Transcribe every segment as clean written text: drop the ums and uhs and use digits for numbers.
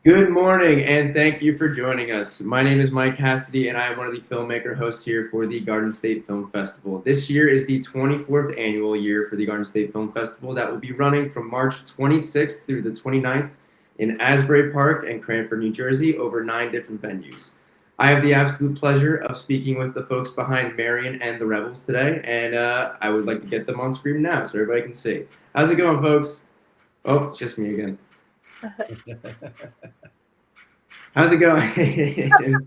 Good morning, and thank you for joining us. My name is Mike Cassidy, and I am one of the filmmaker hosts here for the Garden State Film Festival. This year is the 24th annual year for the Garden State Film Festival that will be running from March 26th through the 29th in Asbury Park and Cranford, New Jersey, over 9 different venues. I have the absolute pleasure of speaking with the folks behind Marianne and the Rebels today, and I would like to get them on screen now so everybody can see. How's it going, folks? Oh, it's just me again. How's it going?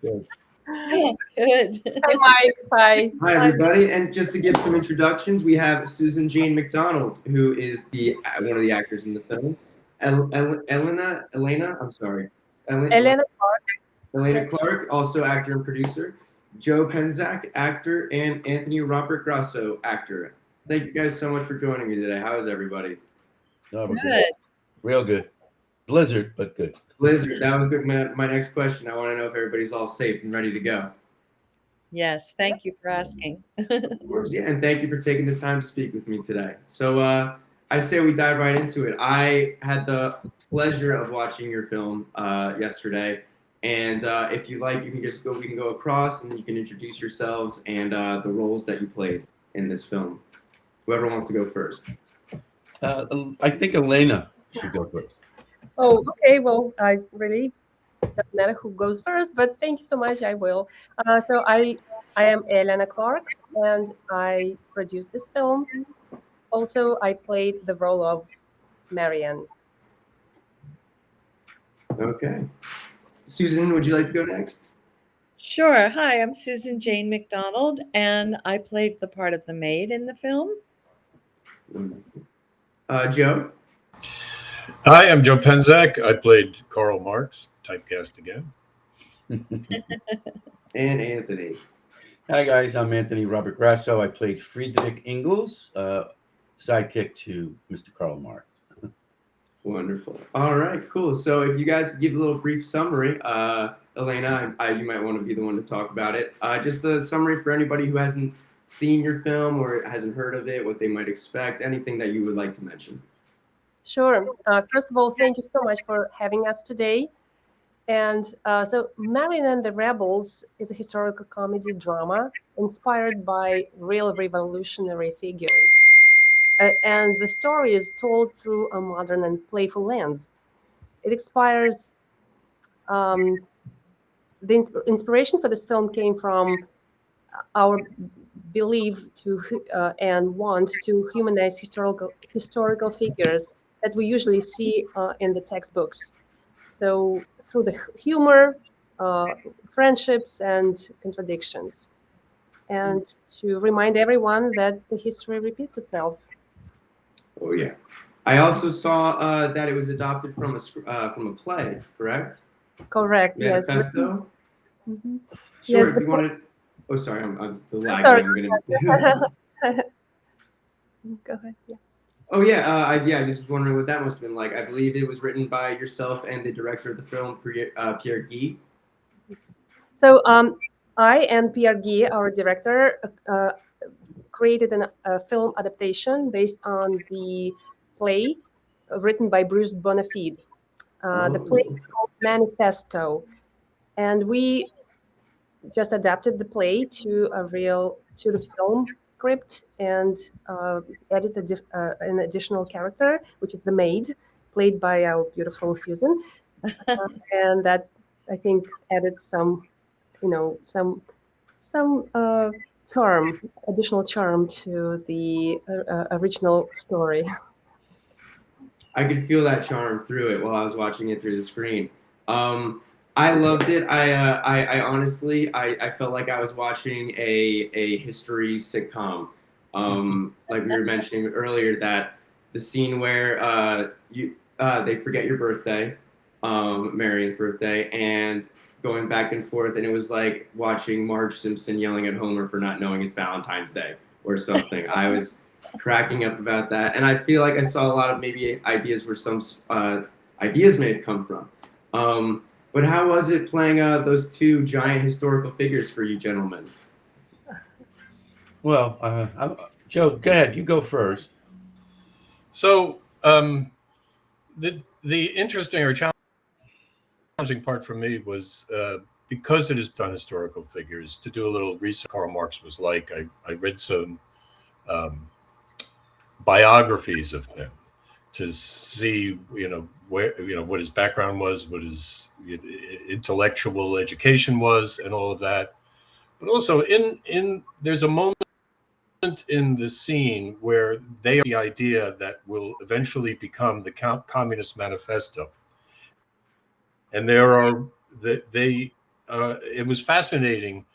Good. Hi, Mike. Hi. Hi, everybody. And just to give some introductions, we have Susan Jane McDonald, who is one of the actors in the film. Elena, I'm sorry. Elena Clark. Elena Yes. Clark, also actor and producer. Joe Penzak, actor, and Anthony Robert Grasso, actor. Thank you guys so much for joining me today. How is everybody? No, we're Good. Real good. Blizzard, but good. Blizzard, that was good. My next question, I want to know if everybody's all safe and ready to go. Yes, thank you for asking. Of course, yeah, and thank you for taking the time to speak with me today. So I say we dive right into it. I had the pleasure of watching your film yesterday, and if you like, you can just go. We can go across, and you can introduce yourselves and the roles that you played in this film. Whoever wants to go first. I think Elena should go first. Oh, okay. Well, I really doesn't matter who goes first, but thank you so much. I will. So I am Elena Clark, and I produced this film. Also, I played the role of Marianne. Okay, Susan, would you like to go next? Sure. Hi, I'm Susan Jane McDonald, and I played the part of the maid in the film. Joe. Hi, I'm Joe Penzak. I played Karl Marx, typecast again. And Anthony. Hi, guys. I'm Anthony Robert Grasso. I played Friedrich Engels, sidekick to Mr. Karl Marx. Wonderful. All right, cool. So if you guys could give a little brief summary, Elena, you might want to be the one to talk about it. Just a summary for anybody who hasn't seen your film or hasn't heard of it, what they might expect, anything that you would like to mention. Sure. First of all, thank you so much for having us today. And so Marianne and the Rebels is a historical comedy drama inspired by real revolutionary figures. And the story is told through a modern and playful lens. It inspires, the inspiration for this film came from our belief to and want to humanize historical figures that we usually see in the textbooks. So through the humor, friendships, and contradictions, and to remind everyone that the history repeats itself. Oh yeah. I also saw that it was adopted from a play, correct? Correct. Yes. Manifesto. Mhm. Sure. Yes, If you wanted. Oh, sorry. I'm the lag. Sorry. Go ahead. Yeah. Oh yeah. I just was wondering what that must have been like. I believe it was written by yourself and the director of the film, Pierre Guy. So I and Pierre Guy, our director, created a film adaptation based on the play written by Bruce Bonafide. The play is called Manifesto, and we just adapted the play to the film script and added an additional character, which is the maid, played by our beautiful Susan, and that I think added some charm, additional charm to the original story. I could feel that charm through it while I was watching it through the screen. I loved it. I honestly, I felt like I was watching a history sitcom. Like we were mentioning earlier, that the scene where they forget your birthday, Marianne's birthday, and going back and forth, and it was like watching Marge Simpson yelling at Homer for not knowing it's Valentine's Day or something. I was cracking up about that, and I feel like I saw a lot of maybe ideas where some ideas may have come from. But how was it playing those two giant historical figures for you gentlemen? Well, Joe, go ahead. You go first. So the interesting or challenging challenging part for me was because it is done historical figures, to do a little research. Karl Marx was like. I read some biographies of him to see, where, what his background was, what his intellectual education was, and all of that. But also, there's a moment in the scene where they have the idea that will eventually become the Communist Manifesto, and it was fascinating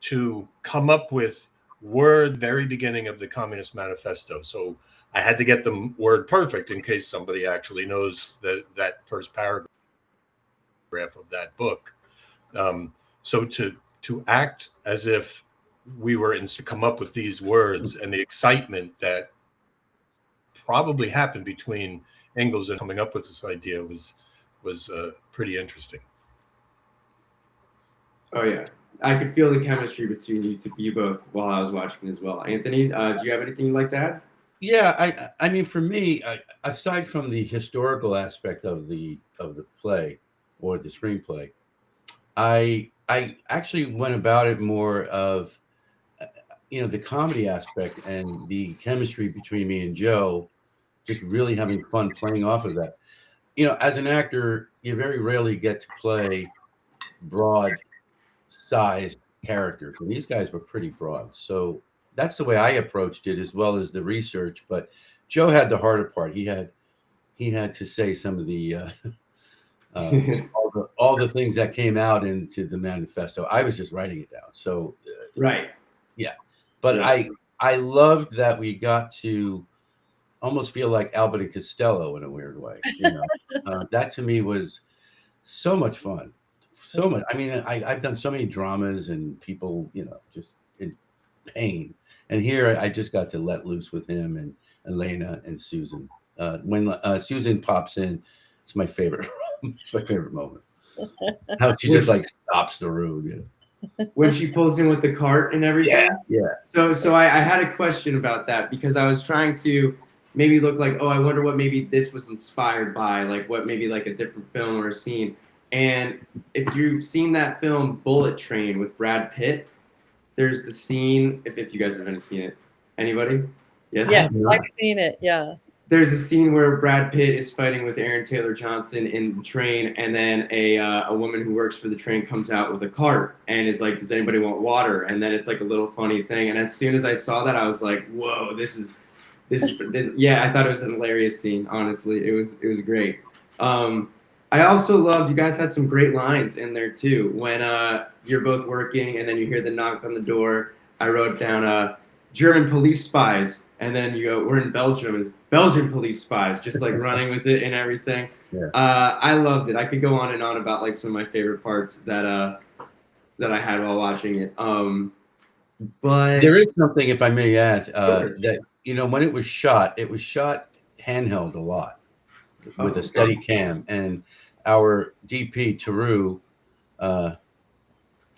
to come up with word very beginning of the Communist Manifesto. So I had to get the word perfect in case somebody actually knows that first paragraph of that book. So to act as if we were to come up with these words, and the excitement that probably happened between Engels and coming up with this idea was pretty interesting. Oh yeah, I could feel the chemistry between you both while I was watching as well. Anthony, do you have anything you'd like to add? Yeah, I mean, for me, aside from the historical aspect of the play or the screenplay, I actually went about it more of the comedy aspect and the chemistry between me and Joe, just really having fun playing off of that. As an actor, you very rarely get to play broad sized characters, and these guys were pretty broad. So that's the way I approached it, as well as the research. But Joe had the harder part. He had to say some of the all the things that came out into the manifesto. I was just writing it down. So right, yeah. But yeah. I loved that we got to almost feel like Albert and Costello in a weird way. That to me was so much fun. So much. I mean, I've done so many dramas and people, just in pain. And here I just got to let loose with him and Elena and Susan. When Susan pops in, it's my favorite. It's my favorite moment. How she just like stops the room. When she pulls in with the cart and everything. Yeah. So I had a question about that, because I was trying to maybe look like, I wonder what maybe this was inspired by, like what maybe like a different film or a scene. And if you've seen that film Bullet Train with Brad Pitt, there's the scene, if you guys haven't seen it. Anybody? Yes? Yeah, I've seen it, yeah. There's a scene where Brad Pitt is fighting with Aaron Taylor Johnson in the train, and then a woman who works for the train comes out with a cart and is like, does anybody want water? And then it's like a little funny thing. And as soon as I saw that, I was like, whoa, this is yeah, I thought it was a hilarious scene, honestly. It was great. I also loved, you guys had some great lines in there too. When you're both working and then you hear the knock on the door, I wrote down German police spies, and then you go, we're in Belgium, it's Belgian police spies, just like running with it and everything. Yeah. I loved it. I could go on and on about like some of my favorite parts that I had while watching it. But there is something, if I may add, Sure. that when it was shot handheld a lot with a steady cam, and our DP Taru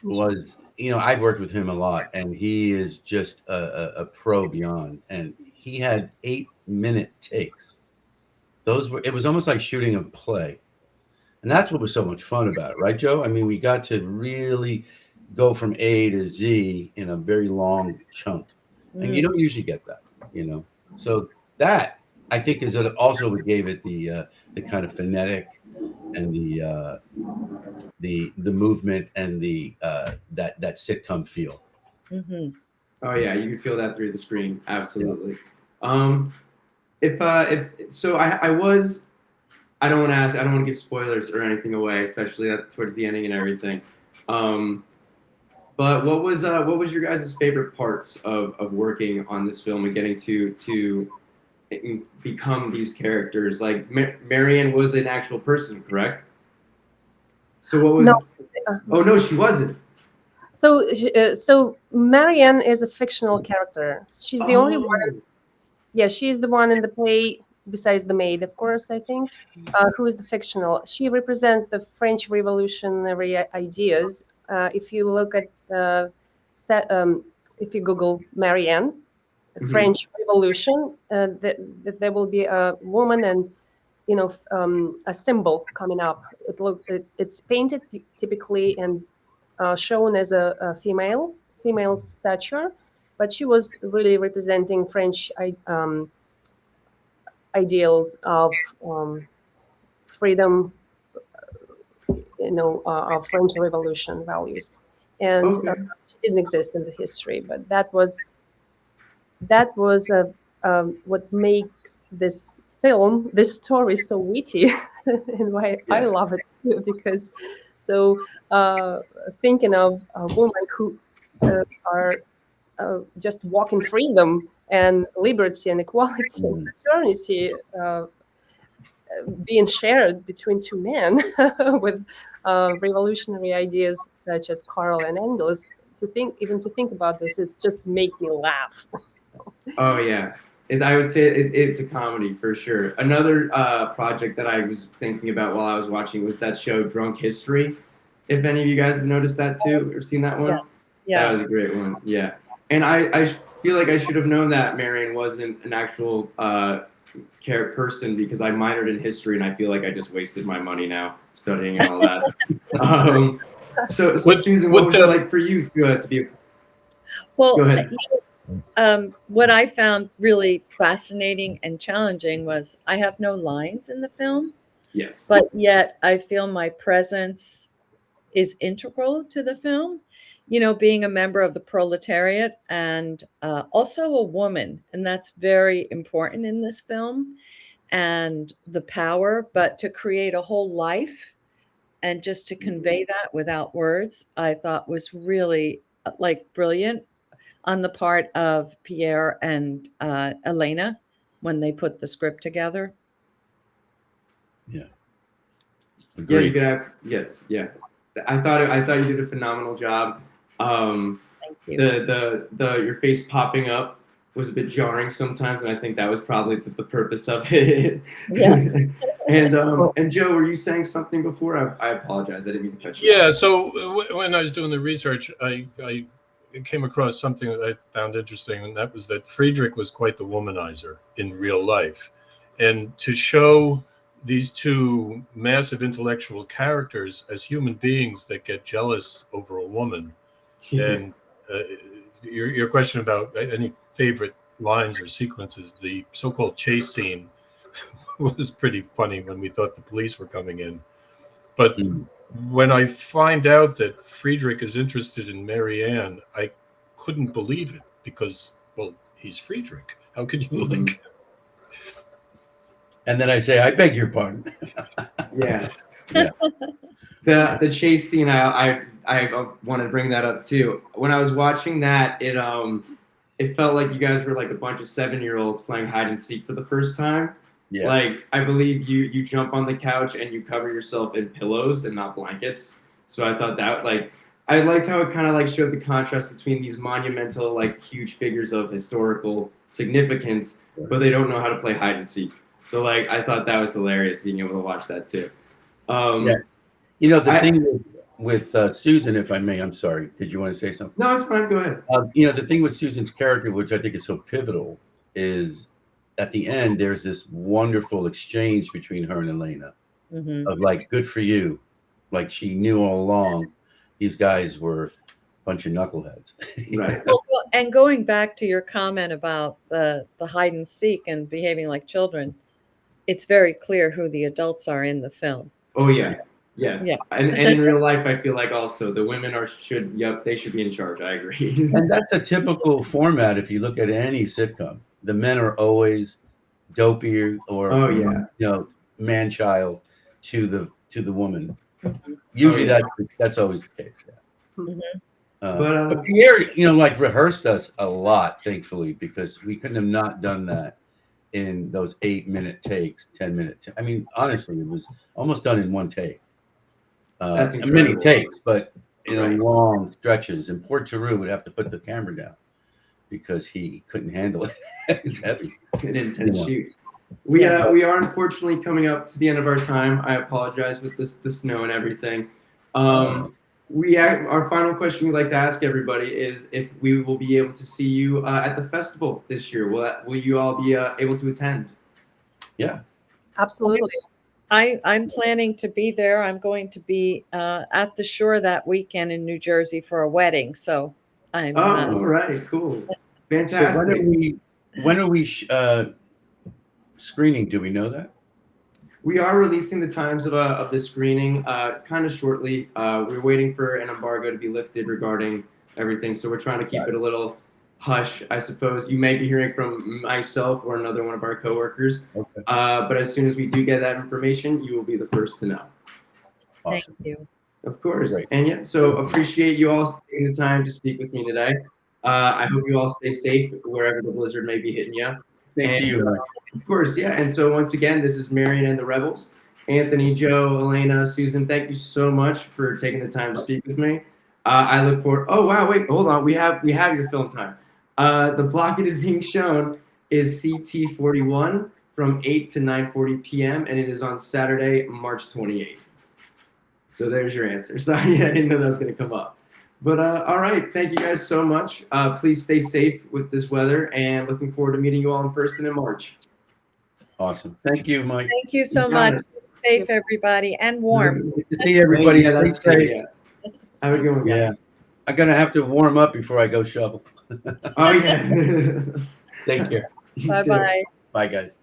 was, I've worked with him a lot, and he is just a pro beyond. And he had 8-minute takes. It was almost like shooting a play, and that's what was so much fun about it, right, Joe? I mean, we got to really go from A to Z in a very long chunk, and you don't usually get that, So that, I think, is also what gave it the kind of phonetic and the movement and the that sitcom feel. Mm-hmm. Oh yeah, you could feel that through the screen, absolutely. Yeah. If so, I don't want to ask, I don't want to give spoilers or anything away, especially towards the ending and everything. But what was your guys' favorite parts of working on this film and getting to become these characters? Like Marianne was an actual person, correct? So what was? No. Oh no, she wasn't. So Marianne is a fictional character. She's the only one. Yeah, she's the one in the play, besides the maid, of course, I think, who is the fictional. She represents the French revolutionary ideas. If you look at, if you Google Marianne, French Revolution, that there will be a woman, and a symbol coming up. It's painted typically and shown as a female stature, but she was really representing French ideals of freedom, of French Revolution values, and Okay. she didn't exist in the history. But that was what makes this story so witty, and why I Yes. love it too. Because thinking of women who are just walking freedom and liberty and equality and fraternity being shared between two men with revolutionary ideas such as Karl and Engels. To think about this is just make me laugh. Oh yeah, I would say it's a comedy for sure. Another project that I was thinking about while I was watching was that show Drunk History. If any of you guys have noticed that too or seen that one, Yeah. that was a great one. Yeah, and I feel like I should have known that Marianne wasn't an actual person because I minored in history and I feel like I just wasted my money now studying and all that. So Susan, what was it like for you to be? Well, Go ahead. what I found really fascinating and challenging was I have no lines in the film, Yes. but yet I feel my presence is integral to the film. Being a member of the proletariat and also a woman, and that's very important in this film, and the power, but to create a whole life and just to convey that without words, I thought was really brilliant on the part of Pierre and Elena when they put the script together. Yeah. Yeah, Agreed. you could have. Yes, yeah. I thought you did a phenomenal job. Thank you. Your face popping up was a bit jarring sometimes, and I think that was probably the purpose of it. Yes. And Joe, were you saying something before? I apologize. I didn't mean to cut you off. Yeah. So when I was doing the research, I came across something that I found interesting, and that was that Friedrich was quite the womanizer in real life, and to show these two massive intellectual characters as human beings that get jealous over a woman. And your question about any favorite lines or sequences, the so-called chase scene was pretty funny when we thought the police were coming in. But when I find out that Friedrich is interested in Marianne, I couldn't believe it because, well, he's Friedrich. How could you like? And then I say, I beg your pardon. Yeah. Yeah. The chase scene, I want to bring that up too. When I was watching that, it felt like you guys were like a bunch of 7-year-olds playing hide and seek for the first time. Yeah. Like I believe you jump on the couch and you cover yourself in pillows and not blankets. So I thought that I liked how it kind of like showed the contrast between these monumental like huge figures of historical significance, but they don't know how to play hide and seek. So like I thought that was hilarious being able to watch that too. Yeah. The thing with Susan, if I may, I'm sorry. Did you want to say something? No, it's fine. Go ahead. The thing with Susan's character, which I think is so pivotal, is at the end there's this wonderful exchange between her and Elena of like, good for you. Like she knew all along these guys were a bunch of knuckleheads. Right. Well, and going back to your comment about the hide and seek and behaving like children, it's very clear who the adults are in the film. Oh yeah. Yes. Yeah. And in real life, I feel like also the women they should be in charge. I agree. And that's a typical format. If you look at any sitcom, the men are always dopier or man-child to the woman. Usually that's always the case. Yeah. But Pierre, like rehearsed us a lot, thankfully, because we couldn't have not done that in those 8-minute takes, 10-minute. I mean, honestly, it was almost done in one take. That's many takes, but long stretches. And poor Theroux would have to put the camera down because he couldn't handle it. It's heavy. An intense shoot. We are unfortunately coming up to the end of our time. I apologize with the snow and everything. Our final question we'd like to ask everybody is if we will be able to see you at the festival this year. Will you all be able to attend? Yeah. Absolutely. I'm planning to be there. I'm going to be at the shore that weekend in New Jersey for a wedding. So I'm Oh, all right, cool, So fantastic. when are we screening? Do we know that? We are releasing the times of the screening kind of shortly. We're waiting for an embargo to be lifted regarding everything, so we're trying to keep it a little hush, I suppose. You may be hearing from myself or another one of our coworkers, Okay. but as soon as we do get that information, you will be the first to know. Thank Awesome. you. Of course. Great. And yeah, so appreciate you all taking the time to speak with me today. I hope you all stay safe wherever the blizzard may be hitting you. Thank And, you. Mike. of course, yeah. And so once again, this is Marianne and the Rebels. Anthony, Joe, Elena, Susan, thank you so much for taking the time to speak with me. I look forward. Oh wow, wait, hold on. We have your film time. The block it is being shown is CT41 from 8 to 9:40 p.m. and it is on Saturday, March 28th. So there's your answer. Sorry, I didn't know that was going to come up. But all right, thank you guys so much. Please stay safe with this weather, and looking forward to meeting you all in person in March. Awesome. Thank you, Mike. Thank you so You got much. it. Stay safe, everybody, and warm. Good to see everybody. Yeah, Stay that's good. safe. Yeah. Have a good one, guys. Yeah. I'm gonna have to warm up before I go shovel. Oh yeah. Take care. You Bye too. bye. Bye, guys.